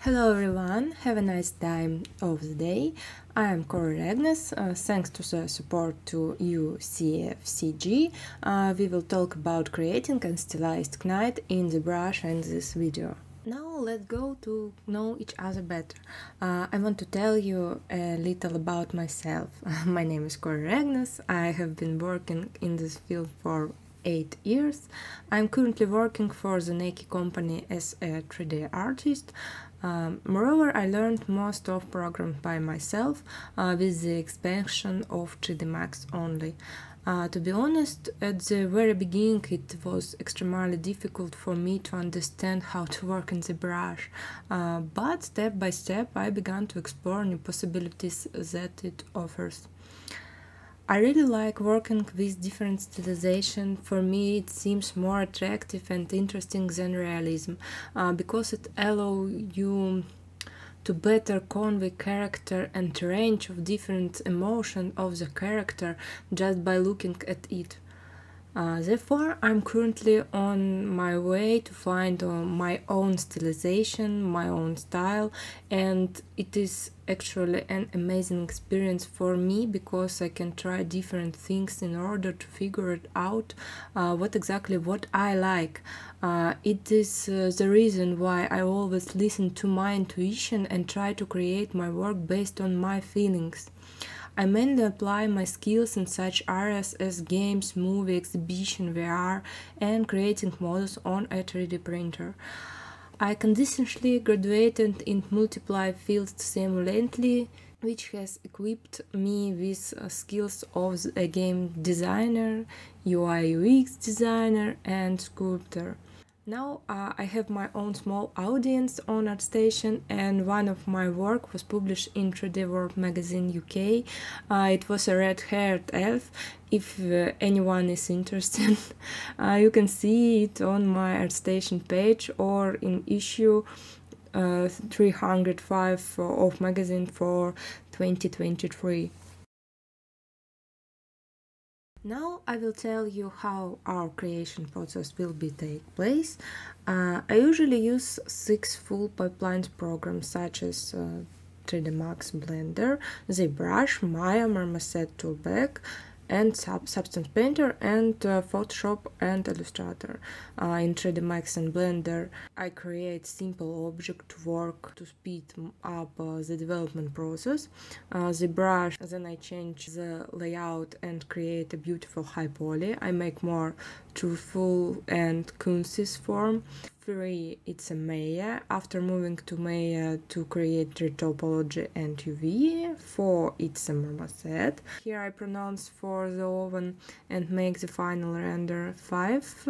Hello everyone, have a nice time of the day. I am Corey Agnes. Thanks to the support to UCFCG, we will talk about creating and stylized knight in Zbrush in this video. Now let's go to know each other better. I want to tell you a little about myself. My name is Corey Agnes. I have been working in this field for 8 years. I'm currently working for the Nike company as a 3D artist. Moreover, I learned most of programs by myself with the expansion of 3D Max only. To be honest, at the very beginning it was extremely difficult for me to understand how to work in Zbrush, but step by step I began to explore new possibilities that it offers. I really like working with different stylization. For me it seems more attractive and interesting than realism, because it allows you to better convey character and range of different emotion of the character just by looking at it. Therefore, I'm currently on my way to find my own stylization, my own style, and it is actually an amazing experience for me because I can try different things in order to figure it out what I like. It is the reason why I always listen to my intuition and try to create my work based on my feelings. I mainly apply my skills in such areas as games, movie, exhibition, VR, and creating models on a 3D printer. I consistently graduated in multiple fields simultaneously, which has equipped me with skills of a game designer, UI UX designer, and sculptor. Now I have my own small audience on ArtStation, and one of my work was published in 3D World magazine UK. It was a red-haired elf. If anyone is interested, you can see it on my ArtStation page or in issue 305 of magazine for 2023. Now I will tell you how our creation process will take place. I usually use 6 full pipelines programs such as 3D Max, Blender, Zbrush, Maya, Marmoset Toolbag, and Substance Painter, and Photoshop and Illustrator. In 3D Max and Blender I create simple object to work to speed up the development process. Zbrush, then I change the layout and create a beautiful high poly. I make more truthful and concise form. 3, it's a Maya. After moving to Maya to create topology and UV. 4, it's a Marmoset. Here I pronounce for the oven and make the final render. 5,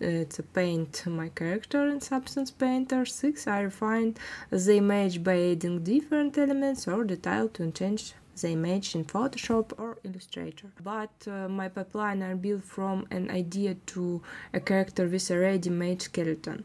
it's a paint my character in Substance Painter. 6, I refine the image by adding different elements or detail to change the image in Photoshop or Illustrator. But my pipeline are built from an idea to a character with a ready-made skeleton.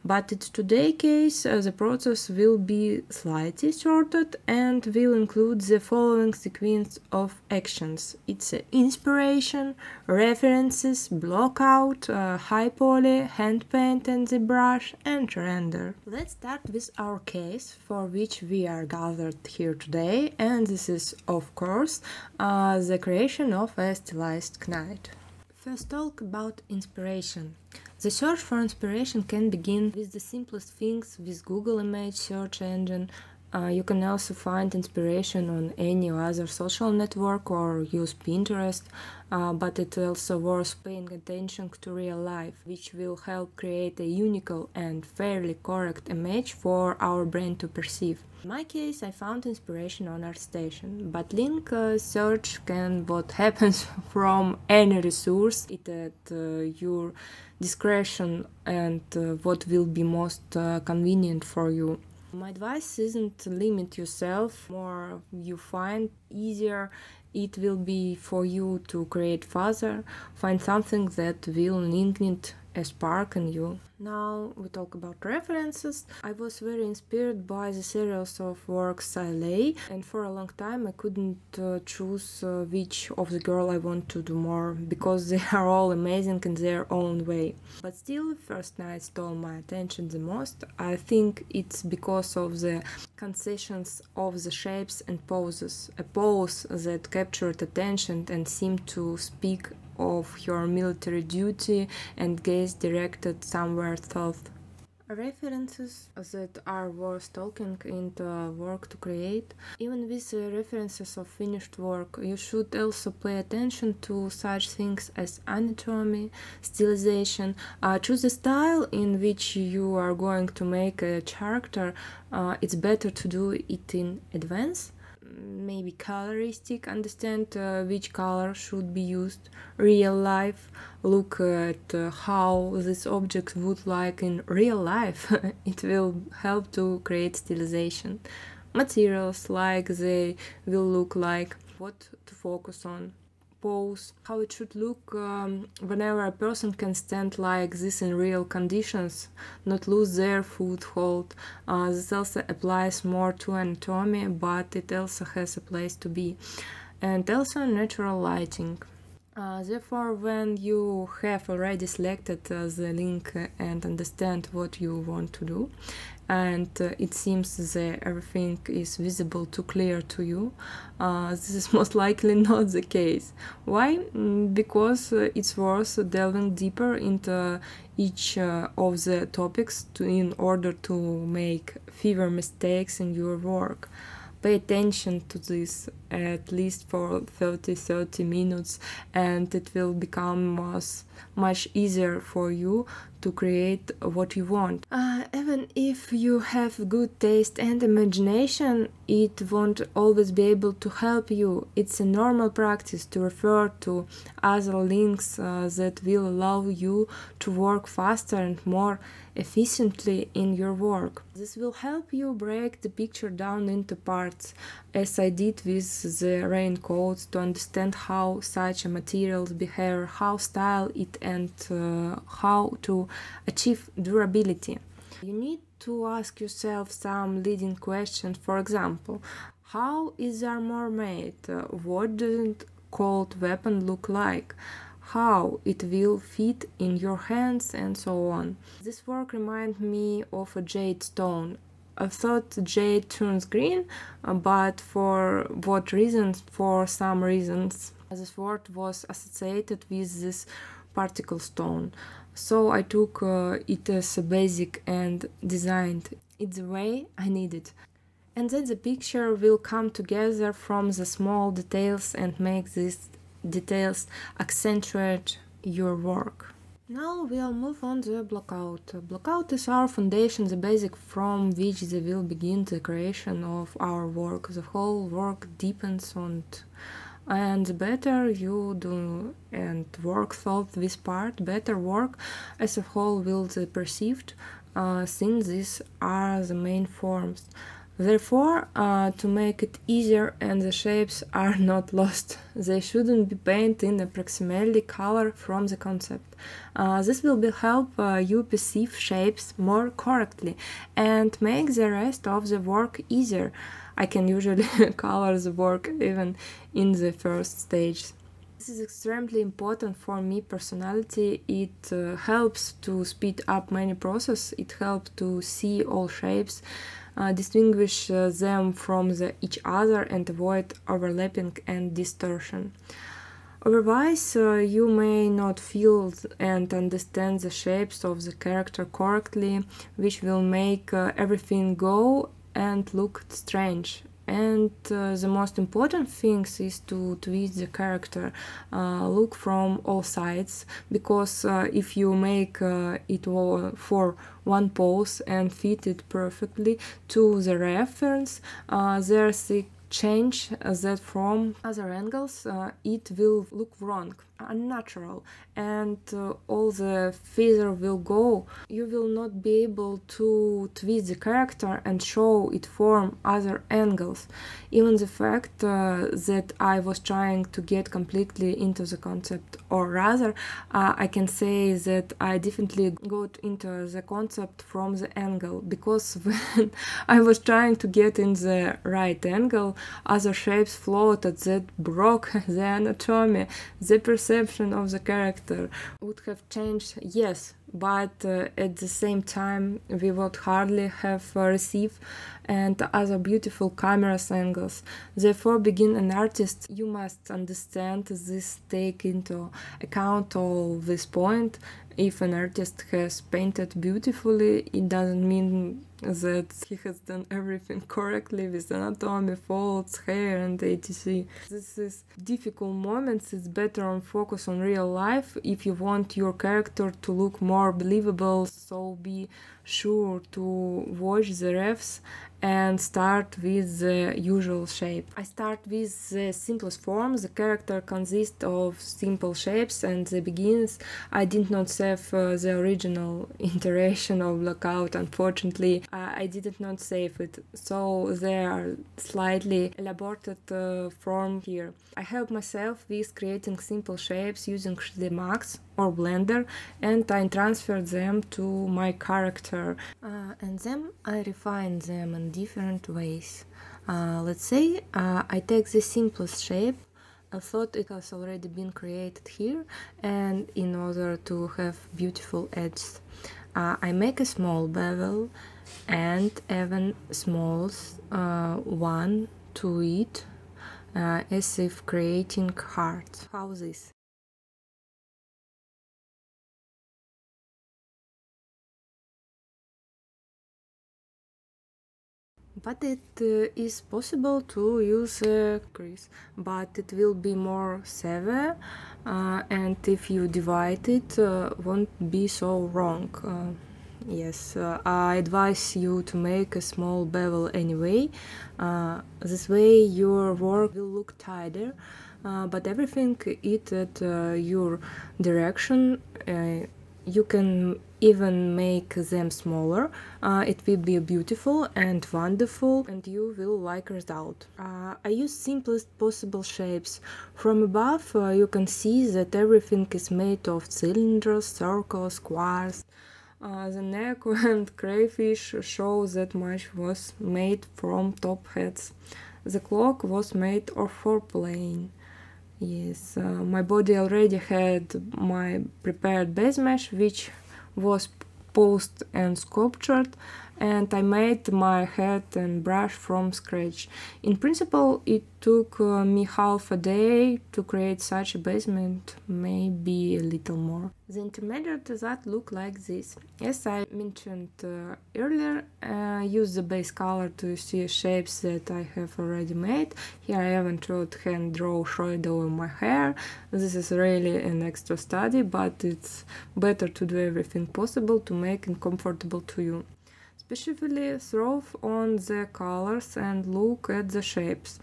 But in today's case, the process will be slightly shortened and will include the following sequence of actions. It's inspiration, references, blockout, high poly, hand paint and Zbrush, and render. Let's start with our case for which we are gathered here today, and this is, of course, the creation of a stylized knight. First, talk about inspiration. The search for inspiration can begin with the simplest things with Google image search engine. You can also find inspiration on any other social network or use Pinterest, but it's also worth paying attention to real life, which will help create a unique and fairly correct image for our brain to perceive. In my case, I found inspiration on ArtStation, but link search can what happens from any resource. It at your discretion and what will be most convenient for you. My advice isn't to limit yourself. More you find, easier it will be for you to create further. Find something that will link it a spark in you. Now we talk about references. I was very inspired by the series of works stylized, and for a long time I couldn't choose which of the girl I want to do more, because they are all amazing in their own way. But still, First Night stole my attention the most. I think it's because of the concessions of the shapes and poses. A pose that captured attention and seemed to speak of her military duty and gaze directed somewhere south. References that are worth talking into work to create. Even with the references of finished work, you should also pay attention to such things as anatomy, stylization. Choose a style in which you are going to make a character. It's better to do it in advance. Maybe coloristic, understand which color should be used. Real life, look at how this object would like in real life. It will help to create stylization. Materials, like they will look like, what to focus on. Pose, how it should look whenever a person can stand like this in real conditions, not lose their foothold. This also applies more to anatomy, but it also has a place to be. And also natural lighting. Therefore, when you have already selected the link and understand what you want to do, and it seems that everything is visible too clear to you, this is most likely not the case. Why? Because it's worth delving deeper into each of the topics in order to make fewer mistakes in your work. Pay attention to this at least for 30 minutes, and it will become much easier for you to create what you want. Even if you have good taste and imagination, it won't always be able to help you. It's a normal practice to refer to other links that will allow you to work faster and more efficiently in your work. This will help you break the picture down into parts, as I did with the raincoats, to understand how such a materials behave, how style it, and how to achieve durability. You need to ask yourself some leading questions. For example, how is the armor made? What does a cold weapon look like? How it will fit in your hands, and so on. This work reminds me of a jade stone. I thought jade turns green, but for what reasons? For some reasons, this word was associated with this particle stone. So I took it as a basic and designed it the way I need it. And then the picture will come together from the small details and make these details accentuate your work. Now we'll move on to blockout. Blockout is our foundation, the basic from which they will begin the creation of our work. The whole work depends on it. And the better you do and work thought this part, better work as a whole will be perceived, since these are the main forms. Therefore, to make it easier and the shapes are not lost, they shouldn't be painted in approximately color from the concept. This will help you perceive shapes more correctly and make the rest of the work easier. I can usually color the work even in the first stage. This is extremely important for me personality. It helps to speed up many processes. It helps to see all shapes, distinguish them from each other, and avoid overlapping and distortion. Otherwise, you may not feel and understand the shapes of the character correctly, which will make everything go and look strange. And the most important thing is to twist the character, look from all sides, because if you make it for one pose and fit it perfectly to the reference, there's a change that from other angles it will look wrong. unnatural, and all the feather will go. You will not be able to twist the character and show it from other angles. Even the fact that I was trying to get completely into the concept, or rather I can say that I definitely got into the concept from the angle, because when I was trying to get in the right angle, other shapes floated that broke the anatomy. The perception of the character would have changed, yes, but at the same time we would hardly have received and other beautiful camera angles. Therefore, being an artist, you must understand this, take into account all this point. If an artist has painted beautifully, it doesn't mean that he has done everything correctly with anatomy, folds, hair, and etc. This is difficult moments. It's better on focus on real life if you want your character to look more believable. So be sure to watch the refs and start with the usual shape. I start with the simplest form. The character consists of simple shapes, and the begins I did not save the original iteration of blockout. Unfortunately, I did not save it, so they are slightly elaborated form here. I help myself with creating simple shapes using Max or Blender, and I transfer them to my character, and then I refine them in different ways. Let's say I take the simplest shape. I thought it has already been created here, and in order to have beautiful edges, I make a small bevel and even small one to it, as if creating hearts. How this? But it is possible to use a crease, but it will be more severe, and if you divide it, won't be so wrong. Yes, I advise you to make a small bevel anyway. This way your work will look tidier, but everything is at your direction. You can even make them smaller. It will be beautiful and wonderful, and you will like result. I use simplest possible shapes. From above you can see that everything is made of cylinders, circles, squares. The neck and crayfish show that much was made from top hats. The cloak was made of 4-plane. Yes, my body already had my prepared base mesh, which was posed and sculptured, and I made my head and brush from scratch. In principle, it took me half a day to create such a basement, maybe a little more. The intermediate that look like this. As I mentioned earlier, use the base color to see shapes that I have already made. Here I haven't tried hand draw shadow in my hair. This is really an extra study, but it's better to do everything possible to make it comfortable to you. Especially throw on the colors and look at the shapes.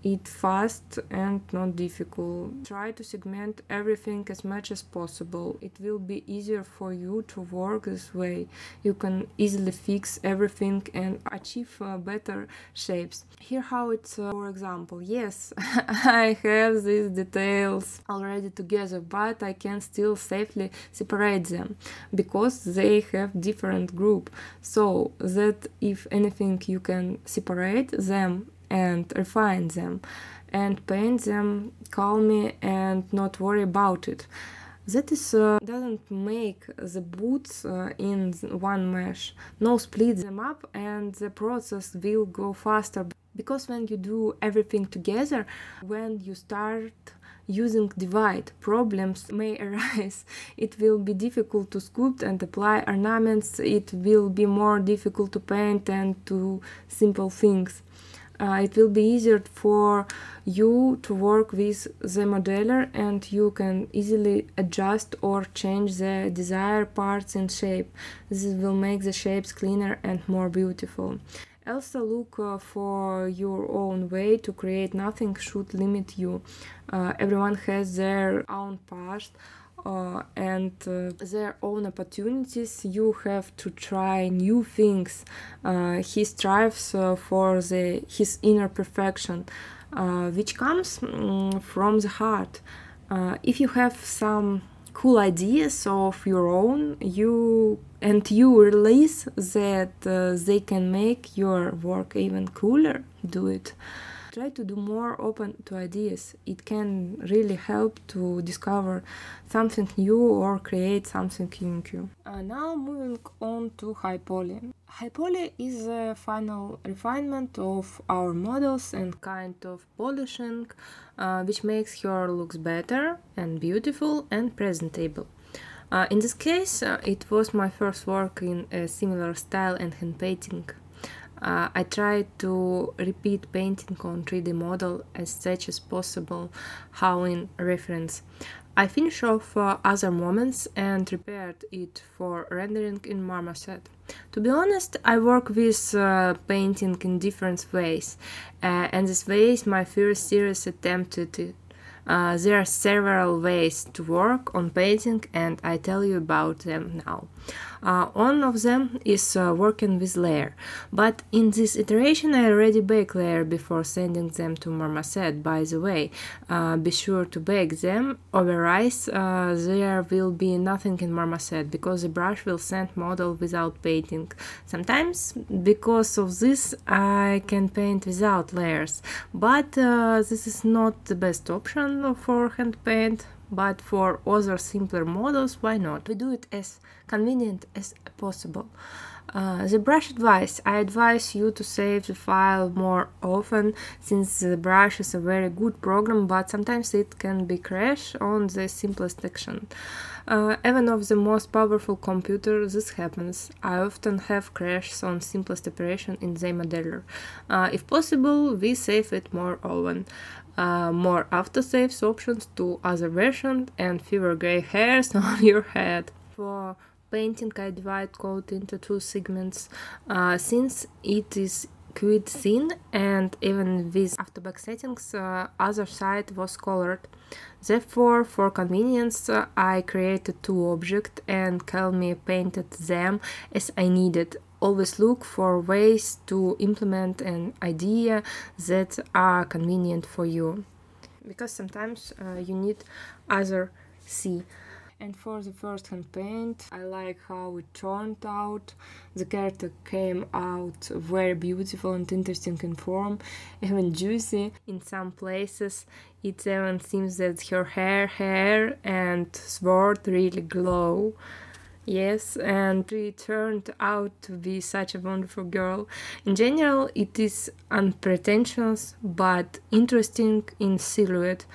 It's fast and not difficult. Try to segment everything as much as possible. It will be easier for you to work this way. You can easily fix everything and achieve better shapes. Here how it's, for example, yes, I have these details already together, but I can still safely separate them because they have different group, so that if anything you can separate them and refine them and paint them calmly and not worry about it. That is doesn't make the boots in one mesh. No, split them up and the process will go faster, because when you do everything together, when you start using divide, problems may arise. It will be difficult to sculpt and apply ornaments. It will be more difficult to paint and do simple things. It will be easier for you to work with the modeler, and you can easily adjust or change the desired parts in shape. This will make the shapes cleaner and more beautiful. Also look for your own way to create. Nothing should limit you. Everyone has their own path and their own opportunities. You have to try new things. He strives for his inner perfection, which comes from the heart. If you have some cool ideas of your own, you release that they can make your work even cooler, do it. Try to do more open to ideas. It can really help to discover something new or create something unique. Now moving on to high poly. High poly is a final refinement of our models and kind of polishing, which makes her looks better and beautiful and presentable. In this case, it was my first work in a similar style and hand painting. I tried to repeat painting on 3D model as much as possible, how in reference. I finished off other moments and prepared it for rendering in Marmoset. To be honest, I work with painting in different ways, and this way is my first serious attempt at it. There are several ways to work on painting, and I tell you about them now. One of them is working with layer, but in this iteration I already bake layer before sending them to Marmoset. By the way, be sure to bake them, otherwise there will be nothing in Marmoset, because the brush will send model without painting. Sometimes because of this I can paint without layers, but this is not the best option for hand paint. But for other simpler models, why not? We do it as convenient as possible. The brush advice. I advise you to save the file more often, since the brush is a very good program, but sometimes it can be crash on the simplest action. Even of the most powerful computer, this happens. I often have crashes on simplest operation in the modeler. If possible, we save it more often. More autosaves options to other versions and fewer gray hairs on your head. For painting, I divide code into two segments, since it is quite thin, and even with afterback settings, other side was colored. Therefore, for convenience, I created two objects and calmly painted them as I needed. Always look for ways to implement an idea that are convenient for you, because sometimes you need other see. And for the first hand paint, I like how it turned out. The character came out very beautiful and interesting in form, even juicy in some places. It even seems that her hair and sword really glow. Yes, and she turned out to be such a wonderful girl. In general, it is unpretentious but interesting in silhouette.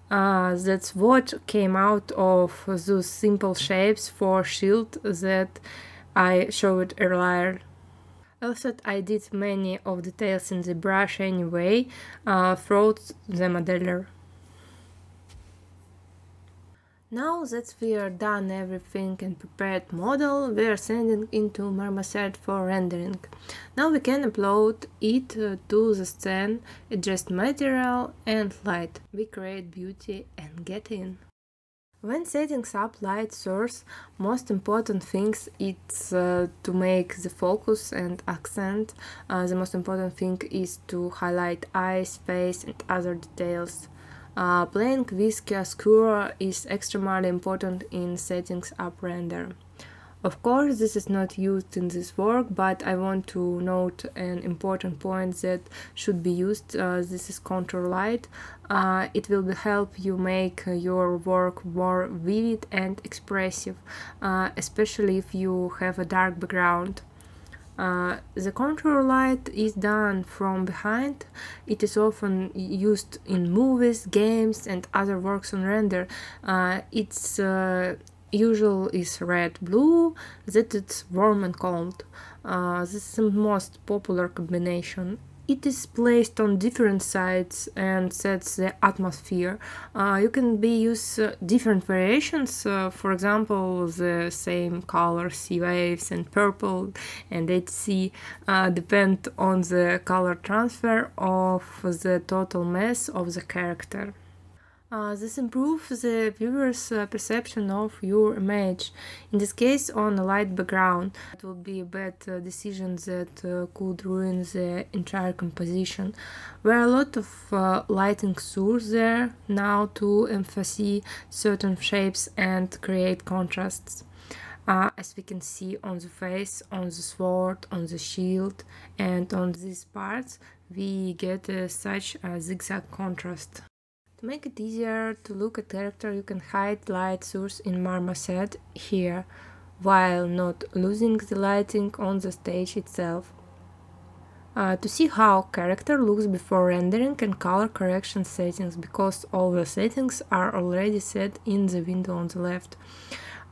That's what came out of those simple shapes for shield that I showed earlier. Also, I did many of the details in the brush anyway, throughout the modeler. Now that we are done everything and prepared model, we are sending into Marmoset for rendering. Now we can upload it to the scene, adjust material and light. We create beauty and get in. When setting up light source, most important things is to make the focus and accent. The most important thing is to highlight eyes, face and other details. Playing with chiaroscuro is extremely important in settings up render. Of course, this is not used in this work, but I want to note an important point that should be used. This is contour light. It will help you make your work more vivid and expressive, especially if you have a dark background. The contour light is done from behind. It is often used in movies, games and other works on render. Its usual is red-blue, that it's warm and cold. This is the most popular combination. it is placed on different sides and sets the atmosphere. You can use different variations, for example, the same color, sea waves and purple and etc. Depend on the color transfer of the total mass of the character. This improves the viewer's perception of your image. In this case, on a light background, it would be a bad decision that could ruin the entire composition. There are a lot of lighting sources there now to emphasize certain shapes and create contrasts. As we can see on the face, on the sword, on the shield, and on these parts, we get such a zigzag contrast. To make it easier to look at character, you can hide light source in marmoset here, while not losing the lighting on the stage itself. To see how character looks before rendering and color correction settings, because all the settings are already set in the window on the left.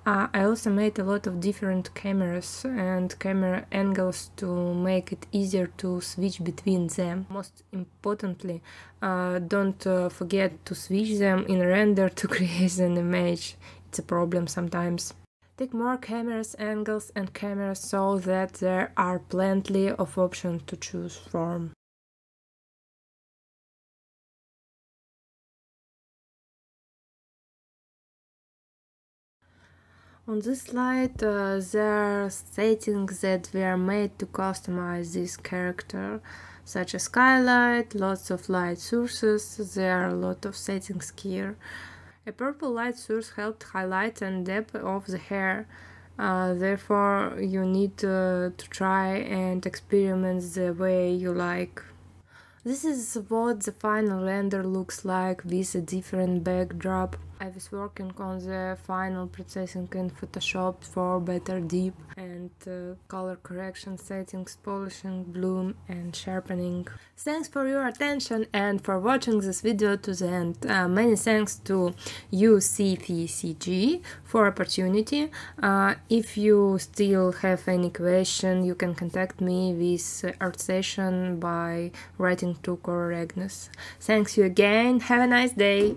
I also made a lot of different cameras and camera angles to make it easier to switch between them. Most importantly, don't forget to switch them in render to create an image. It's a problem sometimes. Take more cameras, angles and cameras so that there are plenty of options to choose from. On this slide, there are settings that were made to customize this character, such as skylight, lots of light sources. There are a lot of settings here. A purple light source helped highlight and depth of the hair. Therefore, you need to try and experiment the way you like. This is what the final render looks like with a different backdrop. I was working on the final processing in Photoshop for better deep and color correction settings, polishing, bloom and sharpening. Thanks for your attention and for watching this video to the end. Many thanks to UCFCG for opportunity. If you still have any question, you can contact me with art session by writing to Cora Regnes. Thanks you again. Have a nice day.